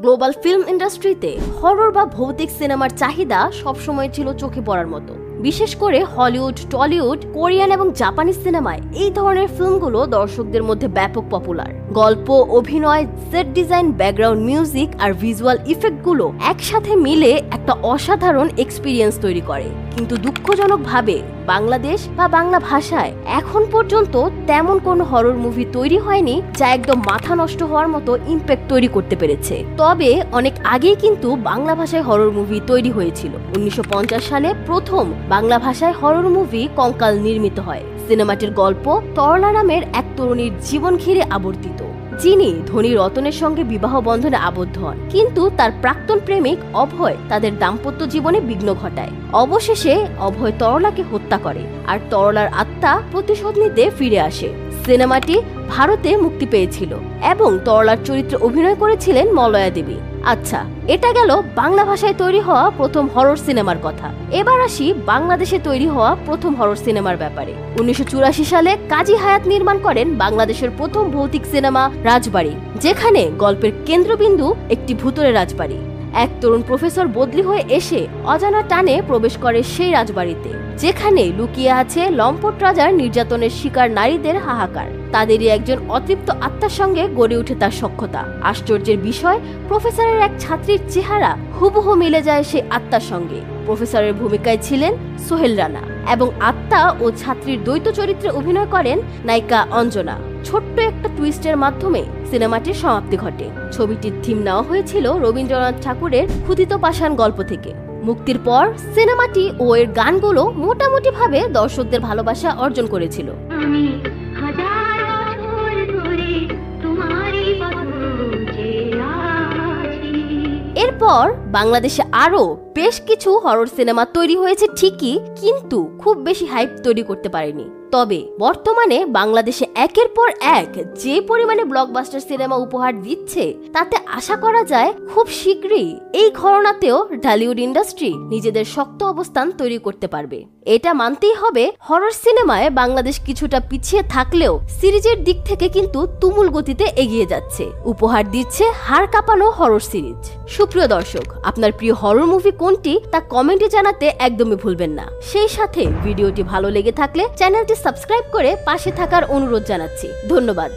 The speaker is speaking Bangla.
গ্লোবাল ফিল্ম ইন্ডাস্ট্রিতে হরর বা ভৌতিক সিনেমার চাহিদা সবসময় ছিল চোখে পড়ার মতো। বিশেষ করে হলিউড, টলিউড, কোরিয়ান এবং জাপানিজ সিনেমায় এই ধরনের ফিল্মগুলো দর্শকদের মধ্যে ব্যাপক পপুলার। গল্প, অভিনয়, সেট ডিজাইন, ব্যাকগ্রাউন্ড মিউজিক আর ভিজুয়াল ইফেক্টগুলো একসাথে মিলে একটা অসাধারণ এক্সপিরিয়েন্স তৈরি করে। কিন্তু দুঃখজনকভাবে বাংলাদেশ বা বাংলা ভাষায় এখন পর্যন্ত তেমন কোনো হরর মুভি তৈরি হয়নি যা একদম মাথা নষ্ট হওয়ার মতো ইম্প্যাক্ট তৈরি করতে পেরেছে। তবে অনেক আগেই কিন্তু বাংলা ভাষায় হরর মুভি তৈরি হয়েছিল। 1950 সালে প্রথম বাংলা ভাষায় হরর মুভি কঙ্কাল নির্মিত হয়। সিনেমাটির গল্প তরলা নামের এক তরুণীর জীবন ঘিরে আবর্তিত, যিনি ধনী রতনের সঙ্গে বিবাহ বন্ধনে আবদ্ধ হন, কিন্তু তার প্রাক্তন প্রেমিক অভয় তাদের দাম্পত্য জীবনে বিঘ্ন ঘটায়। অবশেষে অভয় তরলাকে হত্যা করে আর তরলার আত্মা প্রতিশোধ নিতে ফিরে আসে। সিনেমাটি ভারতে মুক্তি পেয়েছিল এবং তরলার চরিত্রে অভিনয় করেছিলেন মলয়া দেবী। আচ্ছা, এটা গেল বাংলা ভাষায় তৈরি হওয়া প্রথম হরর সিনেমার কথা। এবার আসি বাংলাদেশে তৈরি হওয়া প্রথম হরর সিনেমার ব্যাপারে। 1984 সালে কাজী হায়াত নির্মাণ করেন বাংলাদেশের প্রথম ভৌতিক সিনেমা রাজবাড়ি, যেখানে গল্পের কেন্দ্রবিন্দু একটি ভূতুড়ে রাজবাড়ি। এক তরুণ প্রফেসর বদলি হয়ে এসে অজানা টানে প্রবেশ করে সেই রাজবাড়িতে, যেখানে লুকিয়ে আছে লম্পট রাজার নির্যাতনের শিকার নারীদের হাহাকার। তাদেরই একজন অতৃপ্ত আত্মার সঙ্গে গড়ে ওঠে তার সখ্যতা। আশ্চর্যের বিষয়, প্রফেসরের এক ছাত্রীর চেহারা হুবহু মিলে যায় সেই আত্মার সঙ্গে। প্রফেসরের ভূমিকায় ছিলেন সোহেল রানা এবং আত্মা ও ছাত্রীর দ্বৈত চরিত্রে অভিনয় করেন নায়িকা অঞ্জনা। ছোট্ট একটা টুইস্টের মাধ্যমে সিনেমাটির সমাপ্তি ঘটে। ছবিটির থিম নেওয়া হয়েছিল রবীন্দ্রনাথ ঠাকুরের ক্ষুধিত পাষাণ গল্প থেকে। মুক্তির পর সিনেমাটি ও এর গানগুলো মোটামুটি ভাবে দর্শকদের ভালোবাসা অর্জন করেছিল। এরপর বাংলাদেশে আরো বেশ কিছু হরর সিনেমা তৈরি হয়েছে ঠিকই, কিন্তু খুব বেশি হাইপ তৈরি করতে পারেনি। তবে বর্তমানে বাংলাদেশে একের পর এক যে পরিমাণে ব্লকবাস্টার সিনেমা উপহার দিচ্ছে, তাতে আশা করা যায় খুব শীঘ্রই এই ঘরানাতেও ঢালিউড ইন্ডাস্ট্রি নিজেদের শক্ত অবস্থান তৈরি করতে পারবে। এটা মানতেই হবে, হরর সিনেমায় বাংলাদেশ কিছুটা পিছিয়ে থাকলেও সিরিজের দিক থেকে কিন্তু তুমুল গতিতে এগিয়ে যাচ্ছে। উপহার দিচ্ছে হাড় কাঁপানো হরর সিরিজ। সুপ্রিয় দর্শক, আপনার প্রিয় হরর মুভি কোনটি তা কমেন্টে জানাতে একদমই ভুলবেন না। সেই সাথে ভিডিওটি ভালো লেগে থাকলে চ্যানেলটি সাবস্ক্রাইব করে পাশে থাকার অনুরোধ জানাচ্ছি। ধন্যবাদ।